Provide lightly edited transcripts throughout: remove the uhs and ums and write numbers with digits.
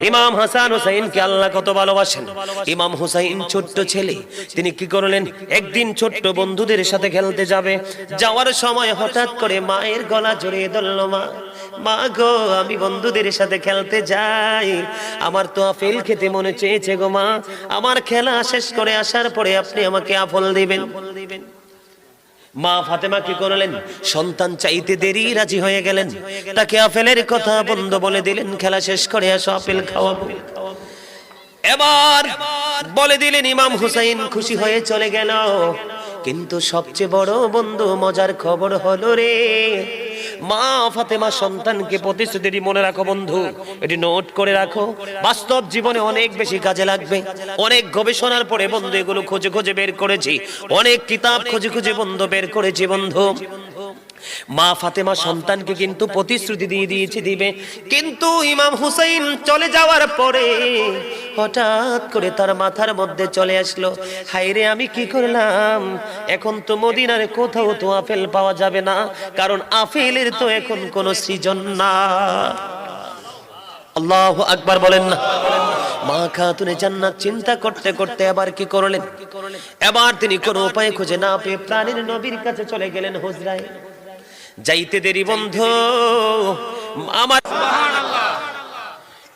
ইমাম হাসান হুসাইনকে আল্লাহ কত ভালোবাসেন। ইমাম হুসাইন ছোট্ট ছেলে, তিনি কি করলেন, একদিন ছোট্ট বন্ধুদের সাথে খেলতে যাবে, যাওয়ার সময় হঠাৎ করে মায়ের গলা জড়িয়ে ধরল। মা গো, আমি বন্ধুদের সাথে খেলতে যাই, আমার তো আপেল খেতে মনে চেয়েছে গো মা, আমার খেলা শেষ করে আসার পরে আপনি আমাকে আপেল দিবেন। মা ফাতেমা কি করলেন, সন্তান চাইতে দেরি রাজি হয়ে গেলেন, তাকে আপেলের কথা বন্ধ বলে দিলেন, খেলা শেষ করে আসো আপেল খাওয়াবো। এবার বলে দিলেন, ইমাম হুসাইন খুশি হয়ে চলে গেল। কিন্তু সবচেয়ে বড় বন্ধু মজার খবর হলো রে, মা ফাতেমা সন্তানকে প্রতিশ্রুতি দিয়ে, মনে রাখো বন্ধু, এটি নোট করে রাখো, বাস্তব জীবনে অনেক বেশি কাজে লাগবে। অনেক গবেষণার পরে বন্ধু এগুলো খুঁজে খুঁজে বের করেছি, অনেক কিতাব খুঁজে খুঁজে বন্ধু বের করেছি বন্ধু। মা ফাতেমা সন্তানকে কিন্তু প্রতিশ্রুতি দিয়ে দিয়েছে দিবে, কিন্তু ইমাম হুসাইন চলে যাওয়ার পরে হঠাৎ করে তার মাথার মধ্যে চলে আসলো, হায়রে আমি কি করলাম, এখন তো মদিনার কোথাও তো আপেল পাওয়া যাবে না, কারণ আপেলের তো এখন কোনো সৃজন না। আল্লাহু আকবার বলেন না। মা খাতুনে জান্নাত চিন্তা করতে করতে এবার কি করলেন, এবার তিনি কোনো উপায় খুঁজে না পেয়ে প্রাণের নবীর কাছে চলে গেলেন হুজরায়। যাইতে দেরি বন্ধু আমার,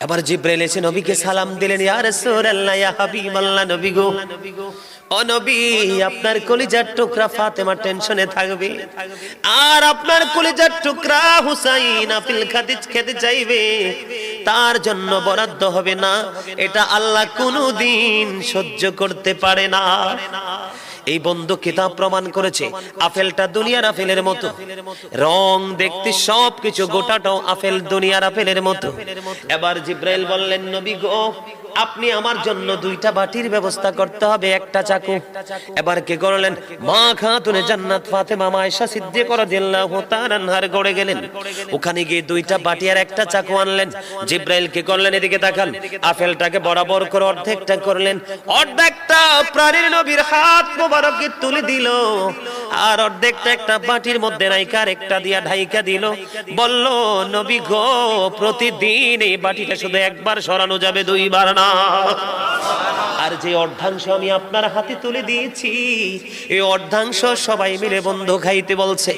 এবার জিবরাইল এসে নবীকে সালাম দিলেন, ইয়া রাসূলুল্লাহ, ইয়া হাবিবাল্লাহ, নবী গো, ও নবী, আপনার কলিজার টুকরা ফাতেমা টেনশনে থাকবে, আর আপনার কলিজার টুকরা হুসাইন আপেল খেতে চাইবে, তার জন্য বরাদ্দ হবে না, এটা আল্লাহ কোনোদিন সহ্য করতে পারে না। এই বন্ধু কিতাব প্রমাণ করেছে, আপেলটা দুনিয়ার আপেলের মতো, রং দেখতে সবকিছু গোটাটাও আপেল দুনিয়ার আপেলের মতো। এবার জিবরাইল বললেন, নবী গো, আপনি আমার জন্য দুইটা বাটির ব্যবস্থা করতে হবে, একটা চাকু। এবার কি করলেন, মা খাতুনে জান্নাত ফাতেমা আয়েশা সিদ্দিকা রাদিয়াল্লাহু তাআলা আনহার ঘরে গেলেন, ওখানে গিয়ে দুইটা বাটি আর একটা চাকু আনলেন। জিবরাইল কি করলেন, এদিকে তাকান, আপেলটাকে বরাবর করে অর্ধেকটা করলেন, অর্ধেকটা প্রাণের নবীর হাত মোবারকে তুলে দিল, আর অর্ধেকটা একটা বাটির মধ্যে রাইখা একটা দিয়া ঢাইকা দিল, বলল, নবী গো, প্রতিদিন এই বাটিটা শুধু একবার সরানো যাবে, দুইবার না। আর যে অর্ধাংশ আমি আপনার হাতে তুলে দিয়েছি, এই অর্ধাংশ সবাই মিলে বন্ধু খাইতে বলছে।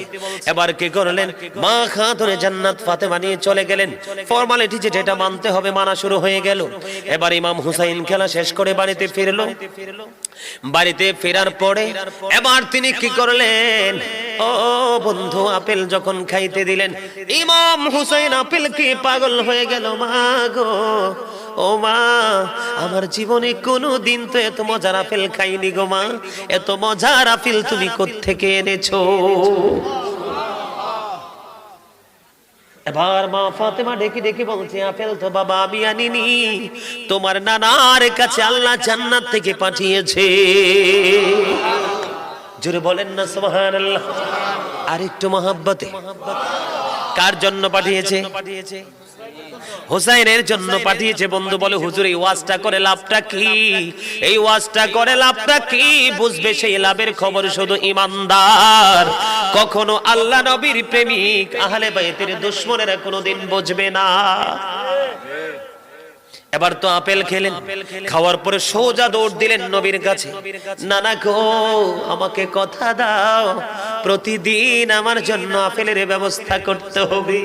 এবার কি করলেন, মা খাতুনে জান্নাত ফাতেমা নিয়ে চলে গেলেন, ফর্মালিটি যেটা মানতে হবে মানা শুরু হয়ে গেল। এবার ইমাম হুসাইন খেলা শেষ করে বাড়িতে ফিরলো। বাড়িতে ফেরার পরে এবার তিনি কি করলেন, ও বন্ধু, আপেল যখন খাইতে দিলেন, ইমাম হুসাইন আপেল কি পাগল হয়ে গেল, মা গো, ও মা, আমার জীবনে কোনো দিন তো এত মজার আপেল খাইনি গো মা, এত মজার আপেল তুমি কোত্থেকে এনেছো? এবার মা ফাতেমা ডেকে ডেকে বলছে, আপেল তো বাবা আমি আনিনি, তোমার নানার কাছে আল্লাহ জান্নাত থেকে পাঠিয়েছে। জোরে বলেন না সুবহানাল্লাহ। আর একটু মহব্বতে, কার জন্য পাঠিয়েছে? হুসাইনের জন্য পাঠিয়েছে। বন্ধু বলে, হুজুর এই ওয়াজটা করে লাভটা কি? এই ওয়াজটা করে লাভটা কি? বুঝবে সেই লাভের খবর শুধু ইমানদার, কখনো আল্লাহ নবীর প্রেমিক আহলে বাইতের দুশমনেরা কোনোদিন বুঝবে না। এবার তো আপেল খেলেন, খাওয়ার পরে সোজা দৌড় দিলেন নবীর কাছে, নানা গো, আমাকে কথা দাও, প্রতিদিন আমার জন্য আপেলের ব্যবস্থা করতে হবে।